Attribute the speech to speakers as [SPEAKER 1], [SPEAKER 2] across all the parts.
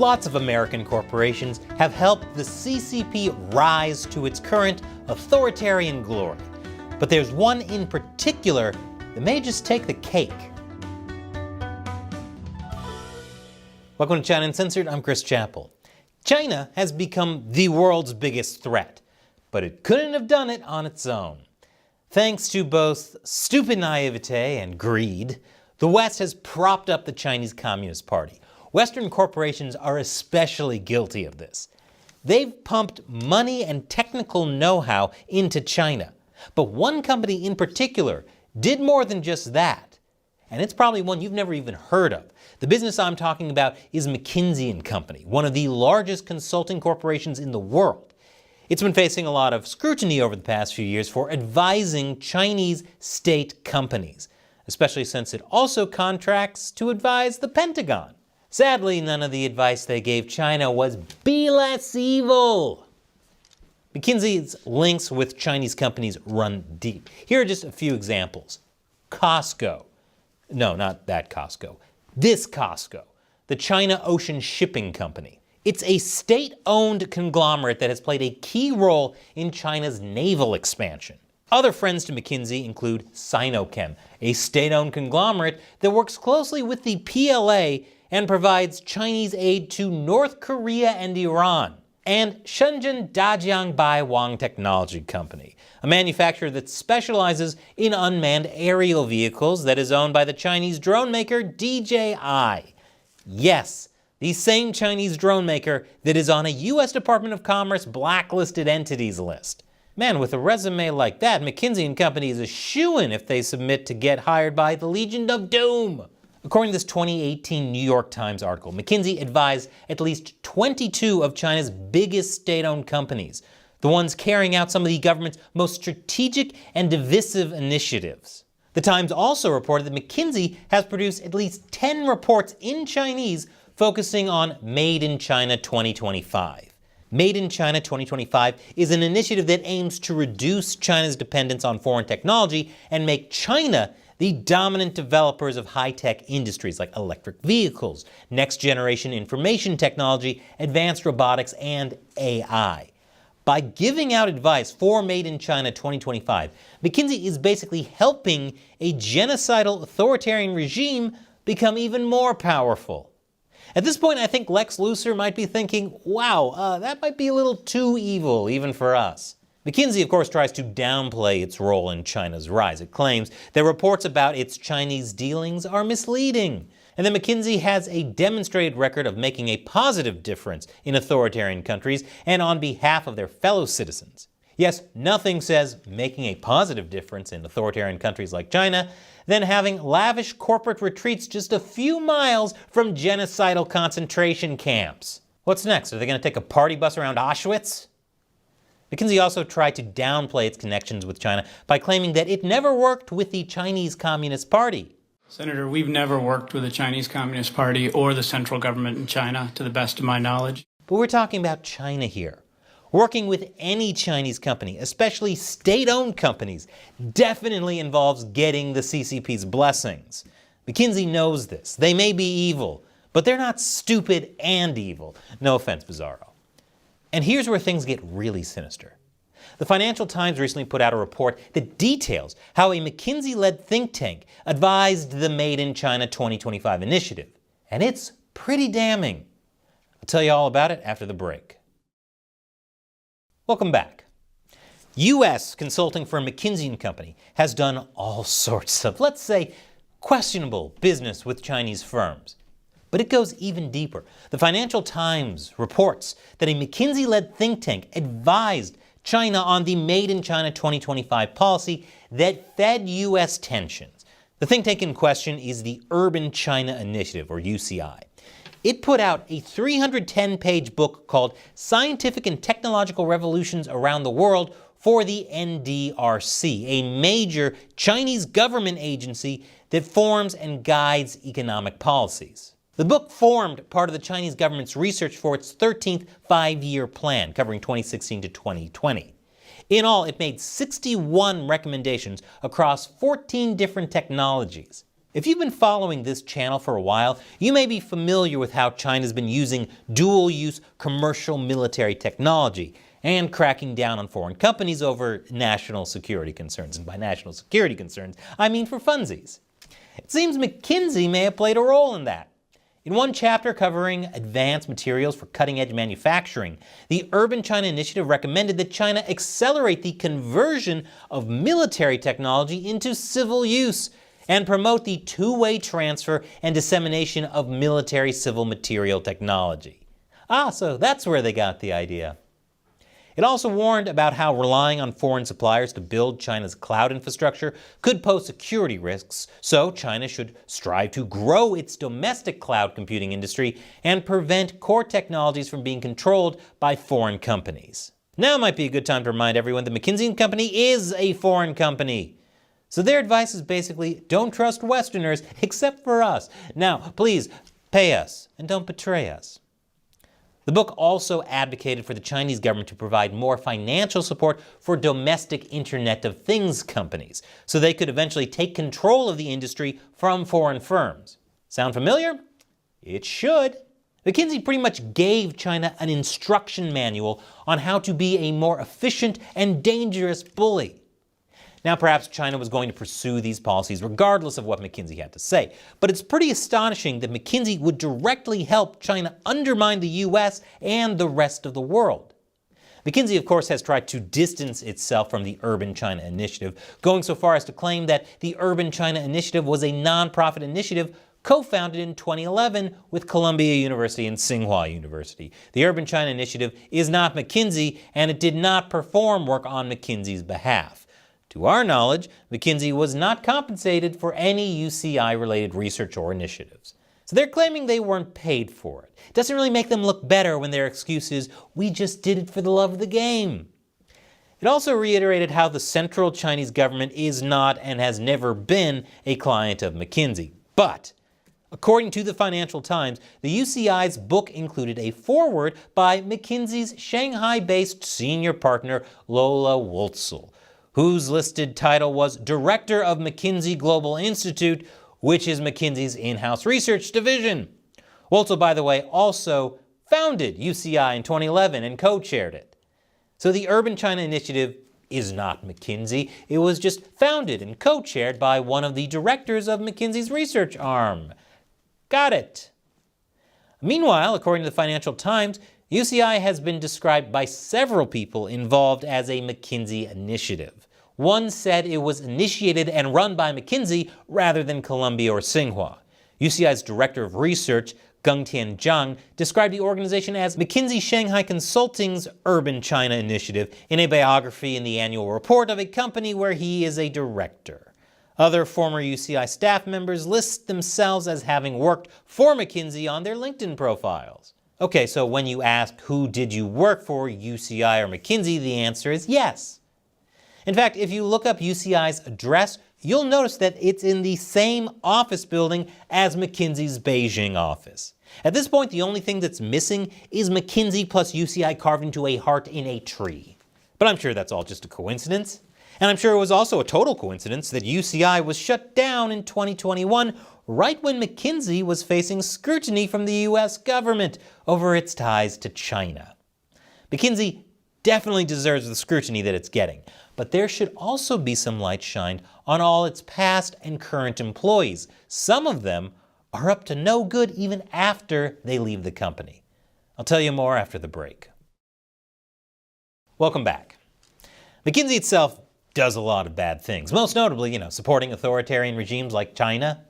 [SPEAKER 1] Lots of American corporations have helped the CCP rise to its current authoritarian glory. But there's one in particular that may just take the cake. Welcome to China Uncensored, I'm Chris Chappell. China has become the world's biggest threat, but it couldn't have done it on its own. Thanks to both stupid naivete and greed, the West has propped up the Chinese Communist Party. Western corporations are especially guilty of this. They've pumped money and technical know-how into China. But one company in particular did more than just that. And it's probably one you've never even heard of. The business I'm talking about is McKinsey & Company, one of the largest consulting corporations in the world. It's been facing a lot of scrutiny over the past few years for advising Chinese state companies, especially since it also contracts to advise the Pentagon. Sadly, none of the advice they gave China was be less evil. McKinsey's links with Chinese companies run deep. Here are just a few examples. Costco. No, not that Costco. This Costco, the China Ocean Shipping Company. It's a state-owned conglomerate that has played a key role in China's naval expansion. Other friends to McKinsey include Sinochem, a state-owned conglomerate that works closely with the PLA and provides Chinese aid to North Korea and Iran. And Shenzhen Dajiang Baiwang Technology Company, a manufacturer that specializes in unmanned aerial vehicles that is owned by the Chinese drone maker DJI. Yes, the same Chinese drone maker that is on a U.S. Department of Commerce blacklisted entities list. Man, with a resume like that, McKinsey & Company is a shoo-in if they submit to get hired by the Legion of Doom. According to this 2018 New York Times article, McKinsey advised at least 22 of China's biggest state-owned companies, the ones carrying out some of the government's most strategic and divisive initiatives. The Times also reported that McKinsey has produced at least 10 reports in Chinese focusing on Made in China 2025. Made in China 2025 is an initiative that aims to reduce China's dependence on foreign technology and make China the dominant developers of high-tech industries like electric vehicles, next-generation information technology, advanced robotics, and AI. By giving out advice for Made in China 2025, McKinsey is basically helping a genocidal authoritarian regime become even more powerful. At this point, I think Lex Luthor might be thinking, wow, that might be a little too evil even for us. McKinsey, of course, tries to downplay its role in China's rise. It claims that reports about its Chinese dealings are misleading, and that McKinsey has a demonstrated record of making a positive difference in authoritarian countries and on behalf of their fellow citizens. Yes, nothing says making a positive difference in authoritarian countries like China than having lavish corporate retreats just a few miles from genocidal concentration camps. What's next? Are they going to take a party bus around Auschwitz? McKinsey also tried to downplay its connections with China by claiming that it never worked with the Chinese Communist Party.
[SPEAKER 2] Senator, we've never worked with the Chinese Communist Party or the central government in China, to the best of my knowledge.
[SPEAKER 1] But we're talking about China here. Working with any Chinese company, especially state-owned companies, definitely involves getting the CCP's blessings. McKinsey knows this. They may be evil, but they're not stupid and evil. No offense, Bizarro. And here's where things get really sinister. The Financial Times recently put out a report that details how a McKinsey-led think tank advised the Made in China 2025 initiative. And it's pretty damning. I'll tell you all about it after the break. Welcome back. U.S. consulting firm McKinsey & Company has done all sorts of, let's say, questionable business with Chinese firms. But it goes even deeper. The Financial Times reports that a McKinsey-led think tank advised China on the Made in China 2025 policy that fed U.S. tensions. The think tank in question is the Urban China Initiative, or UCI. It put out a 310-page book called Scientific and Technological Revolutions Around the World for the NDRC, a major Chinese government agency that forms and guides economic policies. The book formed part of the Chinese government's research for its 13th five-year plan, covering 2016 to 2020. In all, it made 61 recommendations across 14 different technologies. If you've been following this channel for a while, you may be familiar with how China's been using dual-use commercial military technology and cracking down on foreign companies over national security concerns. And by national security concerns, I mean for funsies. It seems McKinsey may have played a role in that. In one chapter covering advanced materials for cutting-edge manufacturing, the Urban China Initiative recommended that China accelerate the conversion of military technology into civil use and promote the two-way transfer and dissemination of military civil material technology. So that's where they got the idea. It also warned about how relying on foreign suppliers to build China's cloud infrastructure could pose security risks, so China should strive to grow its domestic cloud computing industry and prevent core technologies from being controlled by foreign companies. Now might be a good time to remind everyone that McKinsey & Company is a foreign company. So their advice is basically, don't trust Westerners except for us. Now, please, pay us and don't betray us. The book also advocated for the Chinese government to provide more financial support for domestic Internet of Things companies, so they could eventually take control of the industry from foreign firms. Sound familiar? It should. McKinsey pretty much gave China an instruction manual on how to be a more efficient and dangerous bully. Now, perhaps China was going to pursue these policies regardless of what McKinsey had to say, but it's pretty astonishing that McKinsey would directly help China undermine the US and the rest of the world. McKinsey, of course, has tried to distance itself from the Urban China Initiative, going so far as to claim that the Urban China Initiative was a nonprofit initiative co-founded in 2011 with Columbia University and Tsinghua University. The Urban China Initiative is not McKinsey, and it did not perform work on McKinsey's behalf. To our knowledge, McKinsey was not compensated for any UCI-related research or initiatives. So they're claiming they weren't paid for it. It doesn't really make them look better when their excuse is, we just did it for the love of the game. It also reiterated how the central Chinese government is not and has never been a client of McKinsey. But according to the Financial Times, the UCI's book included a foreword by McKinsey's Shanghai-based senior partner Lola Wolzel, whose listed title was Director of McKinsey Global Institute, which is McKinsey's in-house research division. Wolzel, by the way, also founded UCI in 2011 and co-chaired it. So the Urban China Initiative is not McKinsey. It was just founded and co-chaired by one of the directors of McKinsey's research arm. Got it. Meanwhile, according to the Financial Times, UCI has been described by several people involved as a McKinsey initiative. One said it was initiated and run by McKinsey rather than Columbia or Tsinghua. UCI's Director of Research, Gengtian Zhang, described the organization as McKinsey Shanghai Consulting's Urban China Initiative in a biography in the annual report of a company where he is a director. Other former UCI staff members list themselves as having worked for McKinsey on their LinkedIn profiles. Okay, so when you ask who did you work for, UCI or McKinsey, the answer is yes. In fact, if you look up UCI's address, you'll notice that it's in the same office building as McKinsey's Beijing office. At this point, the only thing that's missing is McKinsey plus UCI carved into a heart in a tree. But I'm sure that's all just a coincidence. And I'm sure it was also a total coincidence that UCI was shut down in 2021, right when McKinsey was facing scrutiny from the US government over its ties to China. McKinsey definitely deserves the scrutiny that it's getting, but there should also be some light shined on all its past and current employees. Some of them are up to no good even after they leave the company. I'll tell you more after the break. Welcome back. McKinsey itself does a lot of bad things, most notably, supporting authoritarian regimes like China.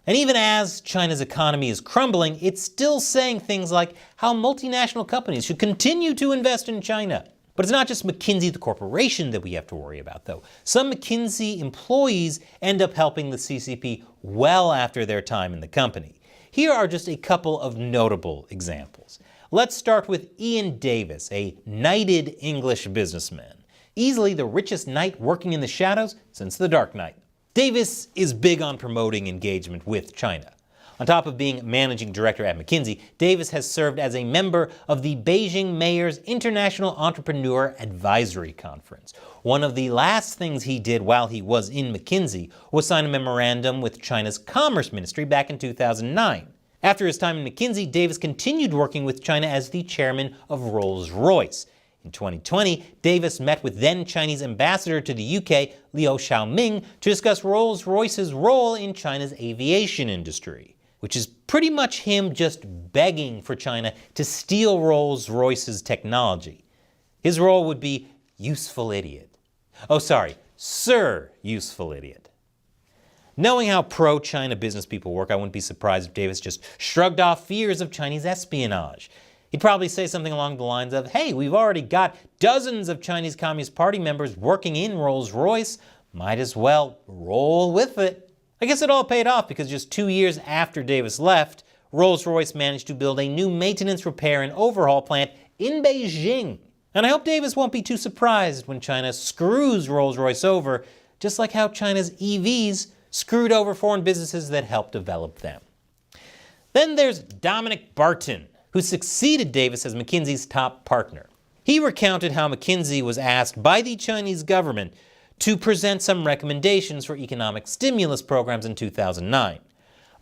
[SPEAKER 1] And even as China's economy is crumbling, it's still saying things like how multinational companies should continue to invest in China. But it's not just McKinsey, the corporation, that we have to worry about, though. Some McKinsey employees end up helping the CCP well after their time in the company. Here are just a couple of notable examples. Let's start with Ian Davis, a knighted English businessman, easily the richest knight working in the shadows since the Dark Knight. Davis is big on promoting engagement with China. On top of being managing director at McKinsey, Davis has served as a member of the Beijing Mayor's International Entrepreneur Advisory Conference. One of the last things he did while he was in McKinsey was sign a memorandum with China's Commerce Ministry back in 2009. After his time in McKinsey, Davis continued working with China as the chairman of Rolls-Royce. In 2020, Davis met with then Chinese ambassador to the UK, Liu Xiaoming, to discuss Rolls-Royce's role in China's aviation industry, which is pretty much him just begging for China to steal Rolls-Royce's technology. His role would be useful idiot. Oh, sorry, Sir Useful Idiot. Knowing how pro-China business people work, I wouldn't be surprised if Davis just shrugged off fears of Chinese espionage. He'd probably say something along the lines of, hey, we've already got dozens of Chinese Communist Party members working in Rolls-Royce, might as well roll with it. I guess it all paid off because just 2 years after Davis left, Rolls-Royce managed to build a new maintenance, repair, and overhaul plant in Beijing. And I hope Davis won't be too surprised when China screws Rolls-Royce over, just like how China's EVs screwed over foreign businesses that helped develop them. Then there's Dominic Barton, who succeeded Davis as McKinsey's top partner. He recounted how McKinsey was asked by the Chinese government to present some recommendations for economic stimulus programs in 2009.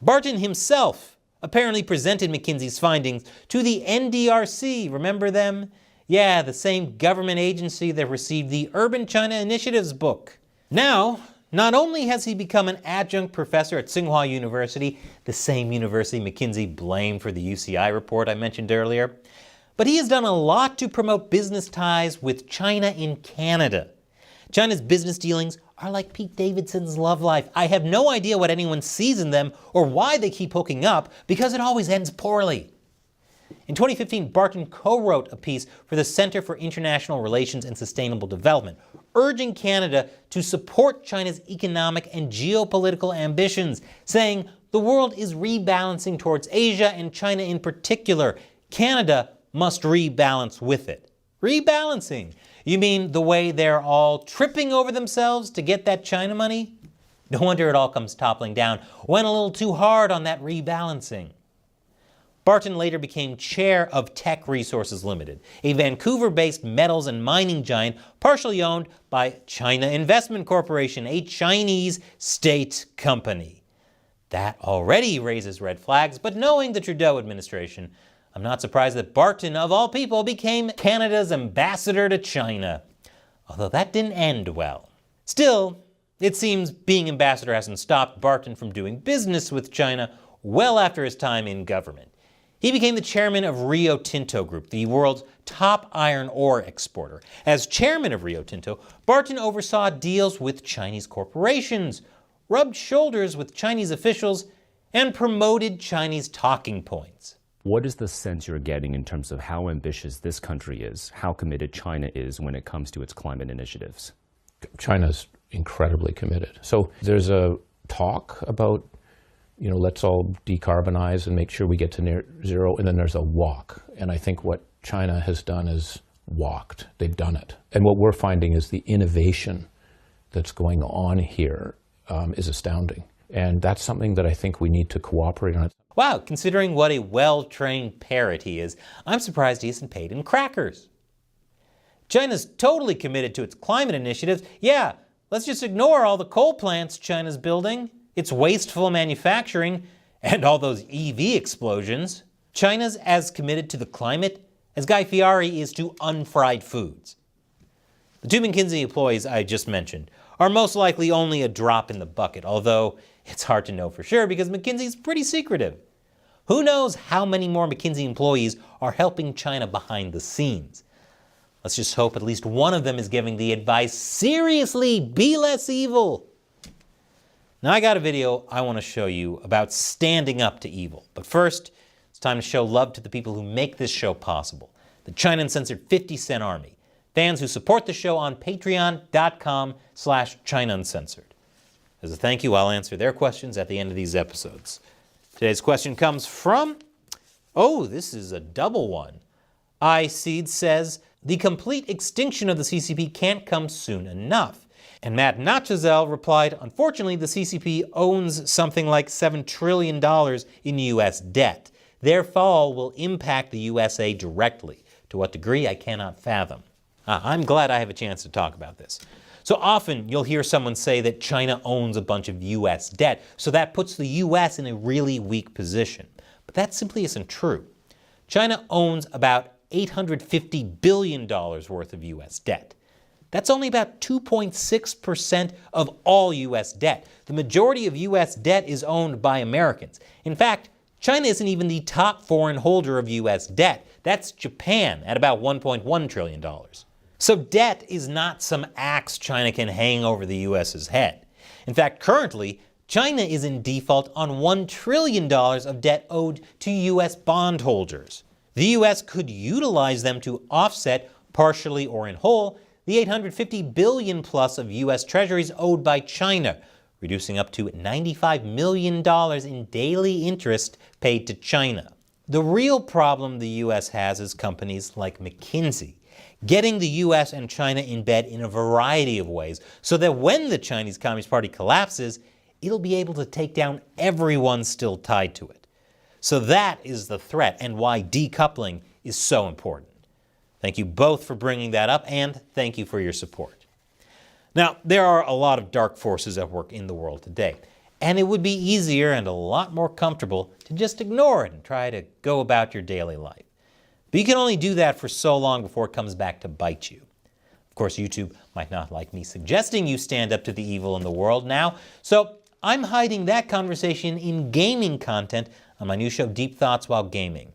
[SPEAKER 1] Barton himself apparently presented McKinsey's findings to the NDRC, remember them? Yeah, the same government agency that received the Urban China Initiatives book. Now, not only has he become an adjunct professor at Tsinghua University, the same university McKinsey blamed for the UCI report I mentioned earlier, but he has done a lot to promote business ties with China in Canada. China's business dealings are like Pete Davidson's love life. I have no idea what anyone sees in them or why they keep hooking up, because it always ends poorly. In 2015, Barton co-wrote a piece for the Center for International Relations and Sustainable Development, urging Canada to support China's economic and geopolitical ambitions, saying the world is rebalancing towards Asia and China in particular. Canada must rebalance with it. Rebalancing? You mean the way they're all tripping over themselves to get that China money? No wonder it all comes toppling down. Went a little too hard on that rebalancing. Barton later became chair of Teck Resources Limited, a Vancouver-based metals and mining giant partially owned by China Investment Corporation, a Chinese state company. That already raises red flags, but knowing the Trudeau administration, I'm not surprised that Barton, of all people, became Canada's ambassador to China. Although that didn't end well. Still, it seems being ambassador hasn't stopped Barton from doing business with China well after his time in government. He became the chairman of Rio Tinto Group, the world's top iron ore exporter. As chairman of Rio Tinto, Barton oversaw deals with Chinese corporations, rubbed shoulders with Chinese officials, and promoted Chinese talking points.
[SPEAKER 3] What is the sense you're getting in terms of how ambitious this country is, how committed China is when it comes to its climate initiatives?
[SPEAKER 4] China's incredibly committed. So there's a talk about, let's all decarbonize and make sure we get to near zero, and then there's a walk. And I think what China has done is walked. They've done it. And what we're finding is the innovation that's going on here is astounding. And that's something that I think we need to cooperate on.
[SPEAKER 1] Wow, considering what a well-trained parrot he is, I'm surprised he isn't paid in crackers. China's totally committed to its climate initiatives. Yeah, let's just ignore all the coal plants China's building, its wasteful manufacturing, and all those EV explosions. China's as committed to the climate as Guy Fieri is to unfried foods. The two McKinsey employees I just mentioned are most likely only a drop in the bucket, although it's hard to know for sure because McKinsey's pretty secretive. Who knows how many more McKinsey employees are helping China behind the scenes? Let's just hope at least one of them is giving the advice, seriously, be less evil. Now I got a video I want to show you about standing up to evil. But first, it's time to show love to the people who make this show possible. The China Uncensored 50 Cent Army. Fans who support the show on patreon.com/China Uncensored. As a thank you, I'll answer their questions at the end of these episodes. Today's question comes from, this is a double one. iSeed says, the complete extinction of the CCP can't come soon enough. And Matt Nachazel replied, unfortunately, the CCP owns something like $7 trillion in U.S. debt. Their fall will impact the USA directly. To what degree, I cannot fathom. I'm glad I have a chance to talk about this. So often you'll hear someone say that China owns a bunch of U.S. debt, so that puts the U.S. in a really weak position. But that simply isn't true. China owns about $850 billion worth of U.S. debt. That's only about 2.6% of all U.S. debt. The majority of U.S. debt is owned by Americans. In fact, China isn't even the top foreign holder of U.S. debt. That's Japan at about $1.1 trillion. So debt is not some axe China can hang over the U.S.'s head. In fact, currently, China is in default on $1 trillion of debt owed to U.S. bondholders. The U.S. could utilize them to offset, partially or in whole, the $850 billion plus of U.S. treasuries owed by China, reducing up to $95 million in daily interest paid to China. The real problem the U.S. has is companies like McKinsey, getting the U.S. and China in bed in a variety of ways so that when the Chinese Communist Party collapses, it'll be able to take down everyone still tied to it. So that is the threat and why decoupling is so important. Thank you both for bringing that up, and thank you for your support. Now, there are a lot of dark forces at work in the world today, and it would be easier and a lot more comfortable to just ignore it and try to go about your daily life. But you can only do that for so long before it comes back to bite you. Of course, YouTube might not like me suggesting you stand up to the evil in the world now, so I'm hiding that conversation in gaming content on my new show, Deep Thoughts While Gaming.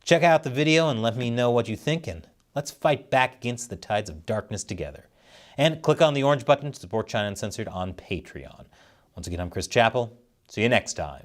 [SPEAKER 1] Check out the video and let me know what you think, and let's fight back against the tides of darkness together. And click on the orange button to support China Uncensored on Patreon. Once again, I'm Chris Chappell. See you next time.